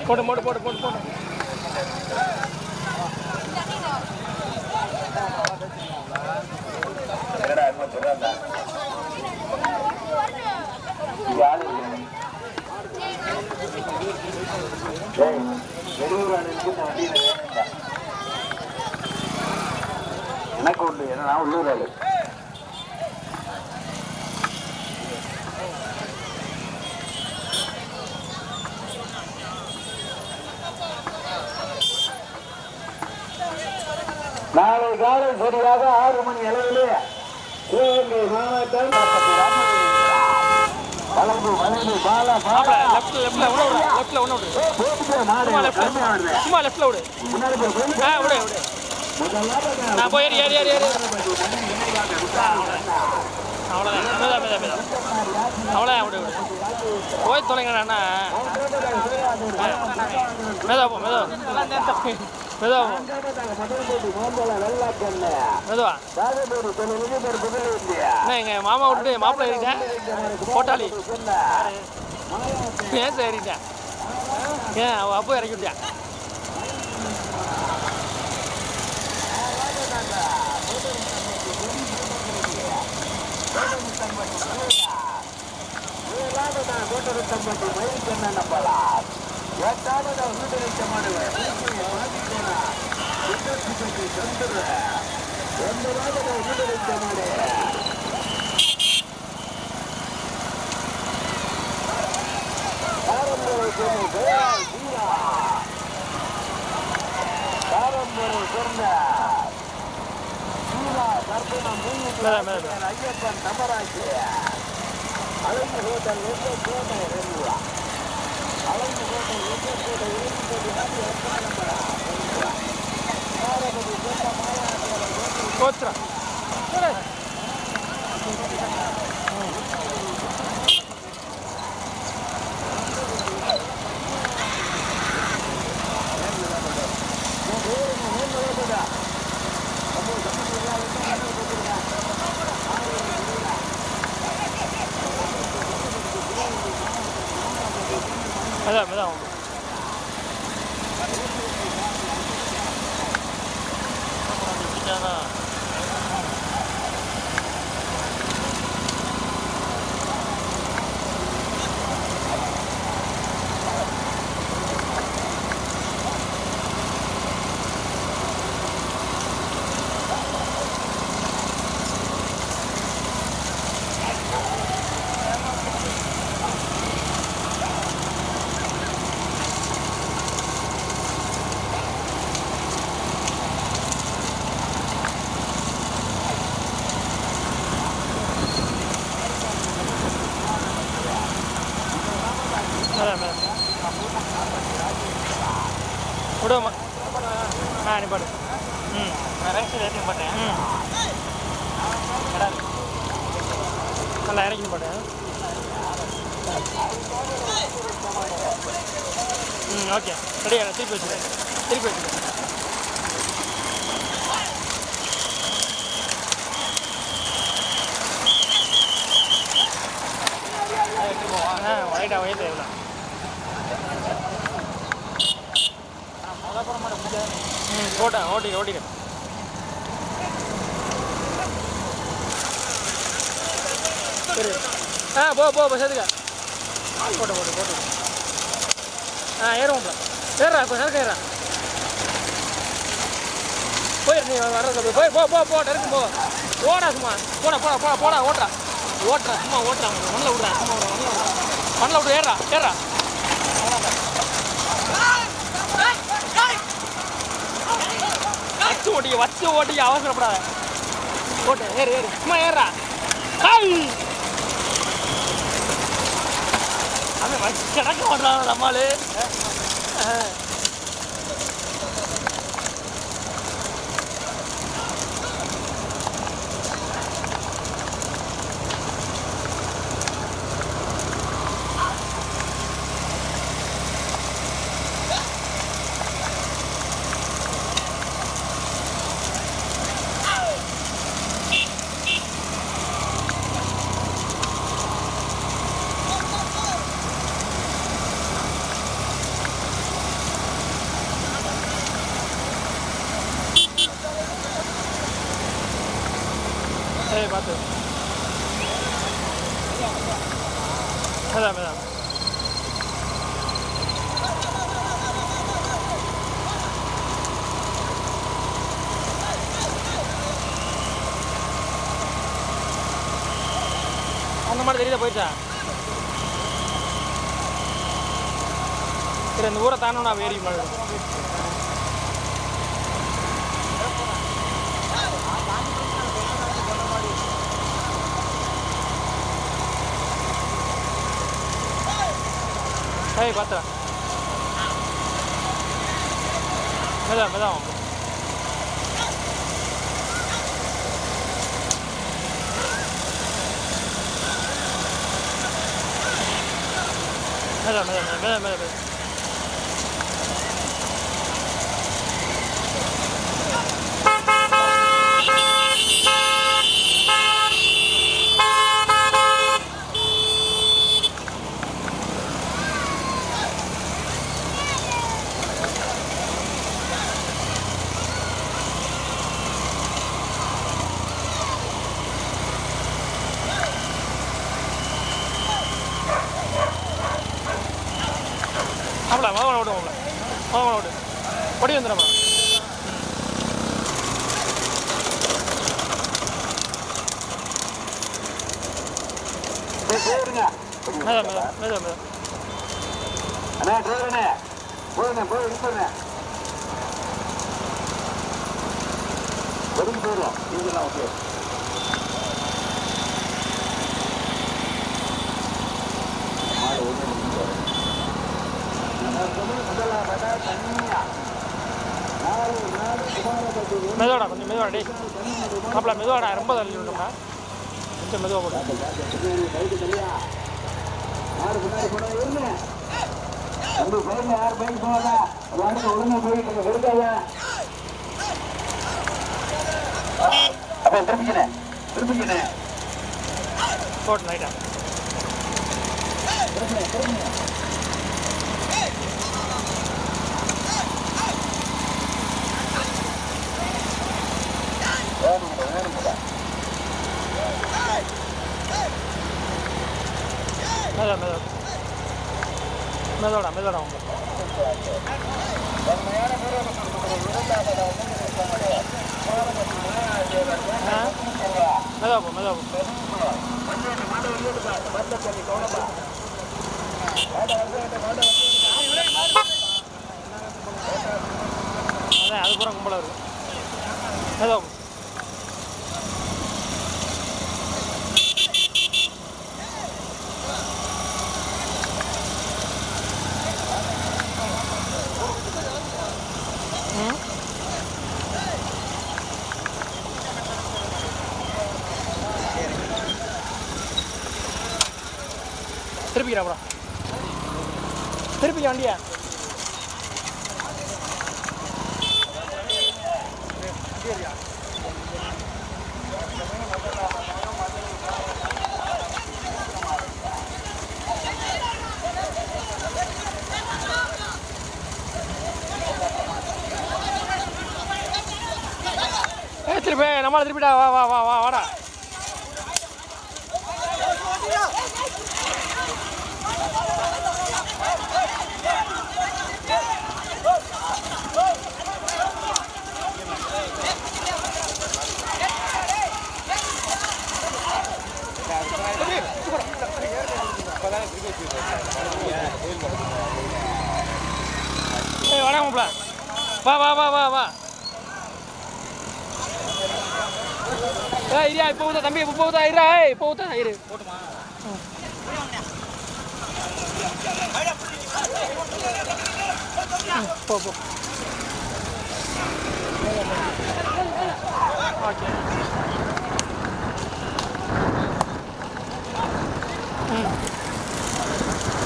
போட்டு போட்டு போட்டு போட்டு போட்டு எனக்கு உண்டு ஏன்னா நான் உள்ளூர் ஆளு. நாளை காலை சரியாக 6 மணி அளவிலே சிவகங்கை மாவட்டம் வளர்ந்து வளர்ந்து பாலா பாலா சும்மா லெஃப்ட்ல விடு. விடு விடு. நான் போய் ஏறி ஏறி ஏறி அவ்வளோதான். அவ்வளோதான் விடு விடு. போய் தொலைங்கண்ணா. மெதுவா போ மெதுவா மெதுவா மெதுவா. என்ன எங்கள் மாமா விட்டுட்டு மாப்பிள்ளை ஏறிட்டேன். போட்டாளி ஏன் சார் ஏறிட்டேன்? ஏன் அவள் அப்போ இறக்கி விட்டேன். ஐயப்பன் தமராட்சி அழகு ஹோட்டல் அழகு ஹோட்டல் கோத்ரா அதான் அதான் விடுமா அனுப்பாடு. போட்டேன் நல்லா இறக்கி போட்டேன். ஓகே ரெடியா? திருப்பி வச்சுருக்கேன். திருப்பி வச்சுருக்கேன். ரைட்டா வயது எவ்வளோ போட்டேன். ஓட்டிக்கிறேன். சரி போ சேர்த்துக்க. போட்டு ஏறுவோம்ல. ஏறா சரக்கு ஏறா. போயிரு நீ வர்றது. போ டெருக்கு போ. ஓடா சும்மா போடா ஓட்டுறா சும்மா ஓட்டுறா. மண்ணில் விட்றா. சும்மா மண்ணில் விட்டு ஏறா. வச்சு ஓட்டிக்க அவசரப்படாத. போட்டு ஏறு சும்மா ஏறா. அவன் வச்சு கிடக்க மாட்டான் நம்மளு. ஏய் பார்த்து மேடம் மேடம் அந்த மாதிரி தெரியல போயிடுச்சா சரி இந்த ஊரை தானே நான் வேறி மாதிரி ஏய் பார்த்துறேன் madam madam madam madam madam madam மகன் ஓடு மகன் ஓடு பொடி வந்துடுறமா மேடம் மேடம் மேடம் மேடம் அண்ணா டிரைவரண்ணே போதுண்ணே போய் எடுத்துண்ணே ஒதுங்கி போயிடும் இதெல்லாம் ஓகே மெதுவாடா கொஞ்சம் மெதுவாடா டே மாப்பிள மெதுவாடா ரொம்ப தள்ளி விட்டோம்னா கொஞ்சம் மெதுவாக போடும் யார் பைக் போகாதா ஒழுங்கா போயிட்டு இருக்காத அப்ப திருப்பிக்கிறேன் போட்டு நைட்டா மெதுவா மெதுவா மெதுவாடா மெதுவாடா உங்க மெதுவா போ மெதுவா போ அதான் அது பூரா கும்பலாக இருக்கும் மெதுவா போ திருப்பிக்கிறா அப்புறம் திருப்பிக்க வண்டியா திருப்பி நம்மளை திருப்பிடா வா வா வா வா வாடா ஏய் வாடா மாப்ள வா வா வா வா வா ஏய் இரியா இப்போ ஊதா தம்பி இப்போ ஊதா இரு ஏய் இப்போ ஊதா இரு போடுமா போ போ ஓகே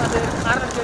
அது ஆரம்பிச்சு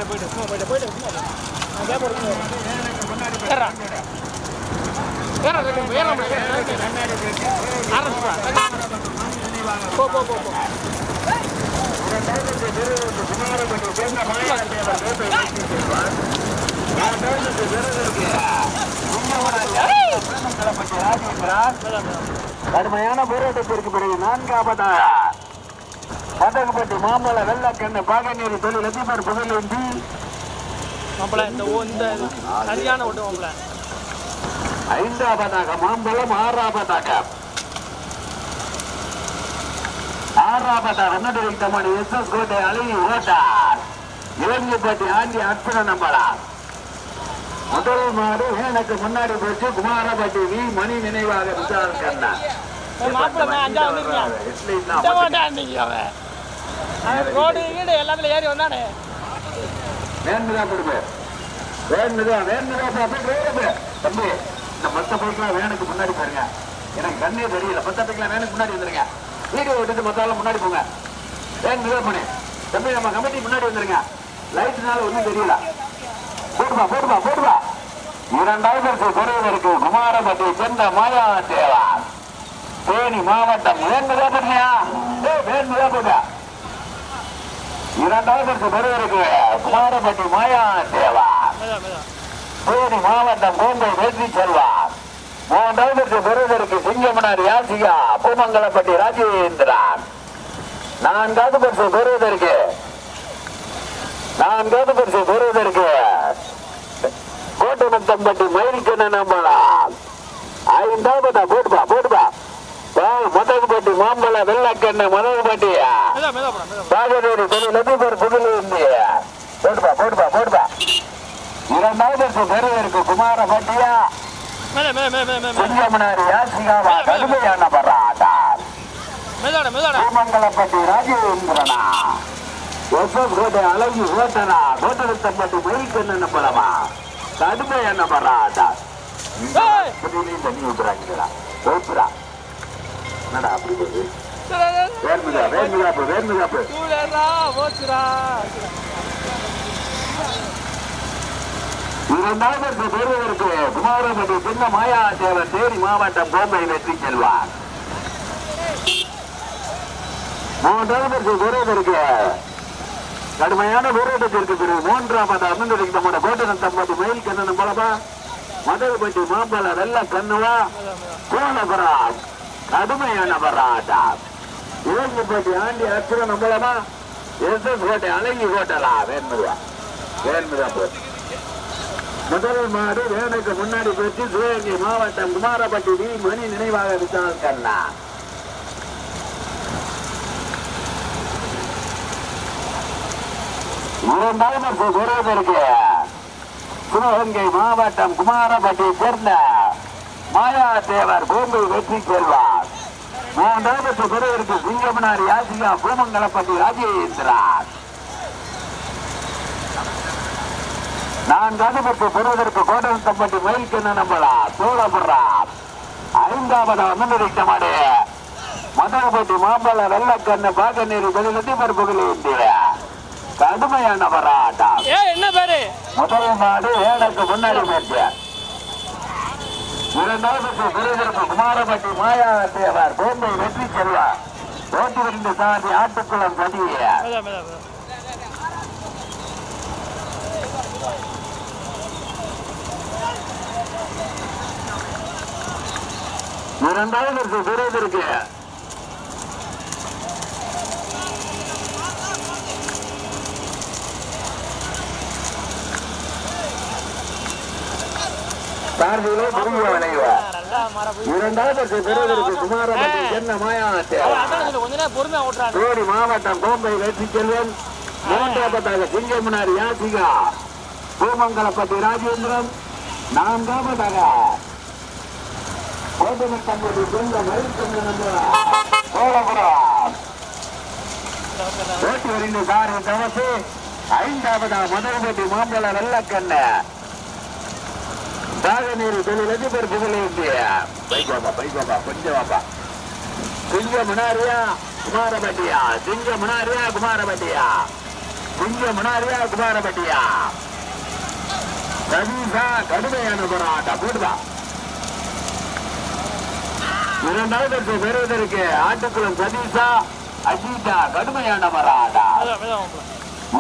போயிட்டு சும்மா போயிட்டு கடுமையான போராட்டத்திற்கு பிறகு 4வது மதகுப்பட்டி மாம்பழ வெள்ளக்கண்ணு பாகநீர் தொழில் அதிபர் புகழேந்தி சரியான ஓட்டு 5வதாக மாம்பழம் 6வதாக தமிழ் SS கோட்டை அழகி ஓட்டார் இலங்கைப்பட்டி ஆண்டி அற்புத நம்பலா முதல் மாடு எனக்கு முன்னாடி போச்சு குமாரப்பட்டி வி மணி நினைவாக விசாரணை கண்ணா எல்லாத்துல ஏறி வந்தானே வேணுதான் கொடுப்பேன் தம்பி இந்த மத்த பைக்கெல்லாம் வேனுக்கு முன்னாடி பாருங்க எனக்கு கண்ணே தெரியல மத்த பைக்கெல்லாம் வேனுக்கு முன்னாடி வந்துருங்க வீடியோ விட்டுட்டு மத்தாலும் முன்னாடி போங்க வேன் மிதம் பண்ணி தம்பி நம்ம கமிட்டி முன்னாடி வந்துருங்க லைட்னால ஒன்றும் தெரியல போடுவா 2வது குறைவு இருக்கு குமாரப்பட்டி சேர்ந்த மாயா தேவா தேனி மாவட்டம் வேணுதா பண்ணியா வேணுதா போட்டா 2வது குறைவு இருக்கு குமாரப்பட்டி மாயா தேவா தேனி மாவட்டம் கோம்பை வெற்றி செல்வார் 3வது குறைவு இருக்கு சிங்கமனார் யாசிகா பூமங்கலப்பட்டி ராஜேந்திரன் 4வது குறைவு இருக்கு 4வது குறைவு இருக்கு கோட்டமத்தம்பட்டி மயில்கண்ண நம்பலாம் 5வது போடுவா மதகுப்பட்டி மாம்பழ வெள்ளக்கண்ண மதகுப்பட்டி பாகநேரி தொழில் அதிபர் புகழேந்தி போடுவா 2வது பெருவு இருக்கு குமாரப்பட்டியா சிங்கமனாரி யாசிகாவா கடுமையான பராட்டார் பூமங்கலப்பட்டி ராஜேந்திரனா SS கோட்டை அழகி ஓட்டனா கோட்டமத்தம்பட்டி மயில்கண்ண நம்பலமா கடுமையான பராட்டா தண்ணி ஊத்துறாங்களா போச்சுரா என்னடா அப்படி போகுது வேர்மிகாப்பு 2வது பெறுவதற்கு குமாரப்பட்டி சின்ன மாயா தேவன் தேனி மாவட்டம் கோம்பை வெற்றி செல்வார் 3வது பெறுவதற்கு கடுமையான போராட்டத்திற்கு பிறகு 3வது அமர்ந்திருக்க நம்முடைய கோட்டமத்தம்பட்டி மயில் கண்ணன் போலப்பா மதகுப்பட்டி மாம்பழ வெள்ள கண்ணுவா கோலபுரம் கடுமையான பராட்டா இலங்கைப்பட்டி ஆண்டி அற்புதம் நம்பலமா SS கோட்டை அழகி ஹோட்டலா வேண்முதா போது முதல் மாடு வேனுக்கு முன்னாடி போச்சு சிவகங்கை மாவட்டம் குமாரப்பட்டி வி மணி நினைவாக விசால் கண்ணா 2வது குறைவதற்கு சிவகங்கை மாவட்டம் குமாரப்பட்டியை சேர்ந்த மாயா தேவர் கோம்பை வெற்றி செல்வார் 3வது குறைவதற்கு சிங்கமனார் யாசிகா பூமங்கலப்பட்டி ராஜேந்திரன் 4வது பெறுவதற்கு கோட்டமத்தம்பட்டி மயில்கண்ண நம்பலா சோழபுரம் 5வது அமர்ந்திருக்க மாடு மதகுப்பட்டி மாம்பழ வெள்ளக்கண்ணு பாகநேரி தொழில் அதிபர் புகழேந்தி கடுமையான பராட்டா என்ன பேரு முதல் மாடு எனக்கு முன்னாடி போச்சு 2வது பெறுவதற்கு குமாரப்பட்டி மாயா தேவர் கோம்பை வெற்றி செல்வார் 22 சாதி ஆட்டுக்குளம் பதிய 2வது பெறுவதற்கு சார்பிலே முருகிய விளைவார் 2வது பெறுவதற்கு குமாரப்பட்டி சென்ன மாயா தேனி மாவட்டம் கோம்பை வெற்றி செல்வன் 3வது சிங்கமனார் யாசிகா பூமங்கலப்பட்டி ராஜேந்திரன் 4வது கோட்டமத்தம்பட்டி சொந்த மயில்கண்ண சோழபுரம் ஓட்டி வரிந்த காரை தவசு 5வது மதகுப்பட்டி மாம்பழ வெள்ளக்கண்ண பாகநேரி தொழில் அதிபர் புகழேந்தி பைக்கோப்பா கொஞ்சம் வாப்பா சிங்கமனாரியா குமாரப்பட்டியா சதீஷா கடுமையான போராட்டம் போட்டுதான். இரண்டாவது பெறுவதற்கு ஆட்டுக்குளம் சதீஷா அஜிதா கடுமையான போராட்டம்.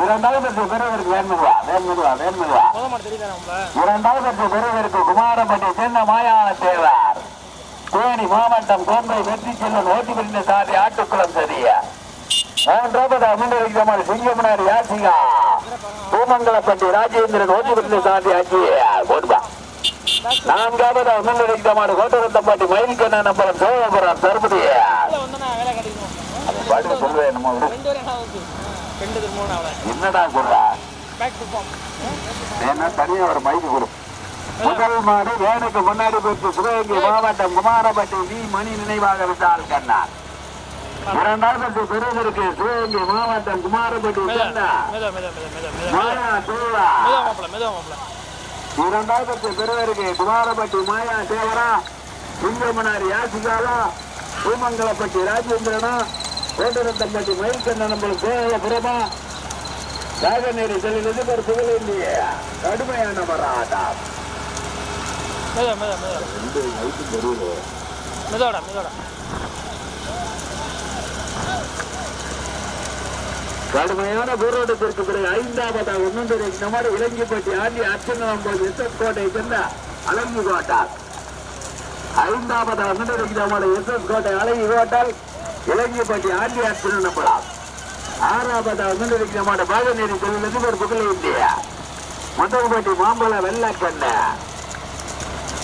இரண்டாவது பெறுவதற்கு வேண்முதுவா. இரண்டாவது பெறுவதற்கு குமாரப்பட்டி சென்ன மாயான தேவர் தேனி மாவட்டம் கோம்பை வெற்றி செல்வன் ஓட்டி பிரிந்த சாதி ஆட்டுக்குளம் சதியா. மூன்றாவது அமர்ந்திருக்கிறமான சிங்கமனார் யாசிகா பூமங்கலப்பட்டி ராஜேந்திரன் ஓட்டி பிரிந்த சாதி அஜியா போடுவா. நான்காவது அமர்ந்திருக்கிறமான கோட்டரத்தப்பட்டி மயில்கண்ண நம்பரம் சோழபுரம் சர்பதியா. என்னடா சொல்றா தனியா ஒரு மைக்கு கொடு. முதல் மாடு வேனுக்கு முன்னாடி போட்டு சிவகங்கை மாவட்டம் குமாரப்பட்டி வி மணி நினைவாக விட்டால் கண்ணார். இரண்டாவது பெறுவதற்கு சிவகங்கை மாவட்டம் குமாரப்பட்டி மாயா தேவா. இரண்டாவது பெறுவதற்கு குமாரப்பட்டி மாயா தேவரா சிங்கமனார் யாசிகாலா பூமங்கலப்பட்டி ராஜேந்திரனா கோட்டரத்தம்பட்டி மயில்கண்ண நம்மளுக்கு கோயபுரமா ராகநேரி செல்லிலிருந்து ஒரு புகழேந்திய கடுமையான போராட்டம். கடுமையான போராட்டத்திற்கு பிறகு ஐந்தாவது ஒன்னொன்று நம்மாடு இலங்கிப்பட்டி ஆண்டி அர்ச்சனம்போது எஸ்எஸ் கோட்டை சேர்ந்த அலங்கி கோட்டால். ஐந்தாவது ஒன்னொன்று நம்மாடு எஸ்எஸ் கோட்டை அலங்கி கோட்டால் இலங்கிப்பட்டி ஆண்டி அர்ச்சனம் நம்பலாம். ஆறாவது ஒன்னொன்று நம்மாடு பாகநேரி செல்லிலிருந்து ஒரு புகழேந்திய முதல்பட்டி மாம்பழ வெள்ளக்கண்ண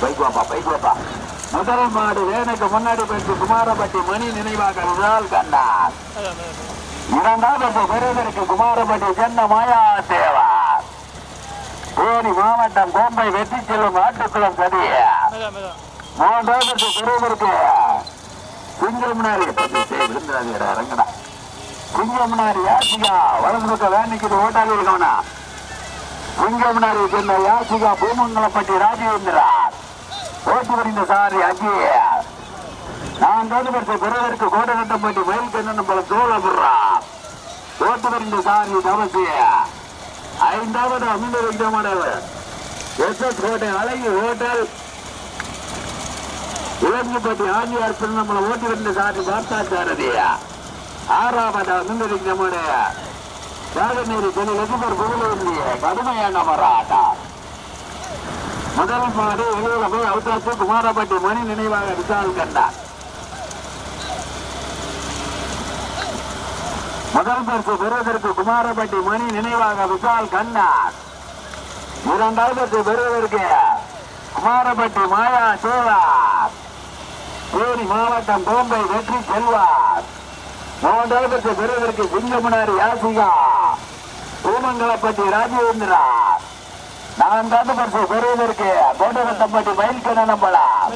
பைக்குவாப்பா. முதல் மாடு வேனுக்கு முன்னாடி போயிட்டு குமாரப்பட்டி மணி நினைவாக கண்டார். இரண்டாவது பெறுவதற்கு குமாரப்பட்டி சென்ன மாயா தேவா தேனி மாவட்டம் கோம்பை வெற்றி செல்லும் ஆட்டுக்குளம் சதிய. மூன்றாவது பெறுவதற்கு சிங்கமனாரி இறங்கடா சிங்கமனாரி யாசிகா வலது பக்க வேனிக்கு ஓட்டாளி இருக்கவனா சிங்கமனாரி சென்ன யாசிகா பூமங்கலப்பட்டி ராஜேந்திரா ஓட்டு வரிந்த சாரி அஜிய. நான்காவது பரிசை பெறுவதற்கு கோட்டகட்டப்பட்டி மயில்கண்ணன் போல சோழபுரா ஓட்டு வரிந்த சாரி தவசிய. ஐந்தாவது அமிர்த விக்ரமணவர் எஸ்எஸ் கோட்டை அழகி ஹோட்டல் இலங்கைப்பட்டி ஆண்டியார் நம்மளை ஓட்டி வந்த சாரி பார்த்தாச்சாரதியா. ஆறாவது அமிர்த விக்ரமடைய ராகநேரி செல்லிலிருந்து ஒரு புகழேந்திய கடுமையான போராட்டம். முதல் மாடு வெளியில போய் அவுத்தாச்சு குமாரப்பட்டி மணி நினைவாக விசால் கண்டார். முதல் பரிசு பெறுவதற்கு குமாரப்பட்டி மணி நினைவாக விசால் கண்டார். இரண்டாவது பெறுவதற்கு குமாரப்பட்டி மாயா சேவார் தேனி மாவட்டம் கோம்பை வெற்றி செல்வார். மூன்றாவது பெறுவதற்கு சிங்கமனாரி யாசிகா பூமங்கலப்பட்டி ராஜேந்திரா. நான்காவது பரிசு பெறுவதற்கு கோட்டரத்தம்பட்டி மயில்கண்ண நம்பலாம்.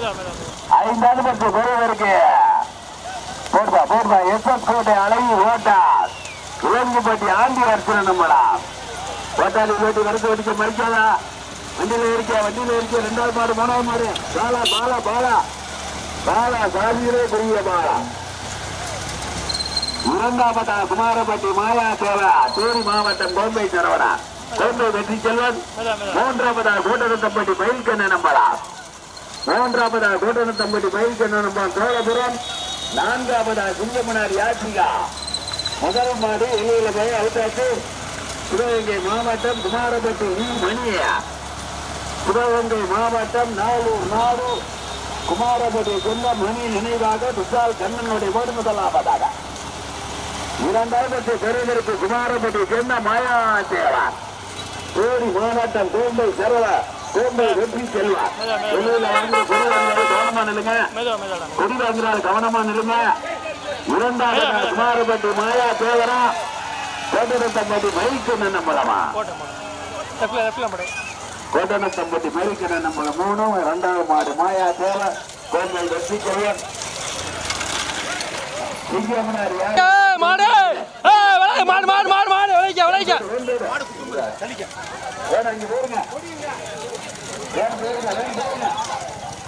ஐந்தாவது பரிசு பெறுவதற்கு போடுவா எஸ்எஸ் கோட்டை அழகி ஓட்டால் இலங்கைப்பட்டி ஆண்டி அர்ச்சனை நம்பலாம். ஓட்டாளி ஓட்டி வரது ஓடிக்க மறிக்காதா வண்டியில இருக்க ரெண்டாவது மாடு மூணாவது மாடு பாலா சாதியிலே பெரிய பாலா. இரண்டாவது குமாரப்பட்டி மாயா சேவா தேனி மாவட்டம் கோம்பை சரவணா கோம்பை வெற்றி செல்வன். மூன்றாவது கோட்டரத்தம்பட்டி மயில்கண்ண நம்பலாம். சோழபுரம். நான்காவது சிங்கமனார் யாசிகா. முதல் மாடு வெளியில போய் அவுத்தாச்சு சிவகங்கை மாவட்டம் குமாரப்பட்டி வி மணியா. சிவகங்கை மாவட்டம் நாளூர் நாடு குமாரப்பட்டி சொந்த மணி நினைவாக விசால் கண்ணனுடைய போடு முதலாவதாக. இரண்டாவது பெறுவதற்கு குமாரப்பட்டி சேர்ந்த மாயா தேவா தேனி மாவட்டம் கோம்பை சரவா கோம்பை வெற்றி செல்வா. கவனமா நிலுங்க கொடி வாங்கினால் கவனமா நிலுங்க. இரண்டாவது குமாரப்பட்டி மாயா தேவரா கோட்டனத்தம்பட்டி மயில்கண்ண நம்பலமா கோட்டனத்தம்பட்டி மயில்கண்ண நம்பல 3. இரண்டாவது மாடு மாயா தேவ கோம்பை வெற்றி செல்வன். மாடு இங்க போருங்க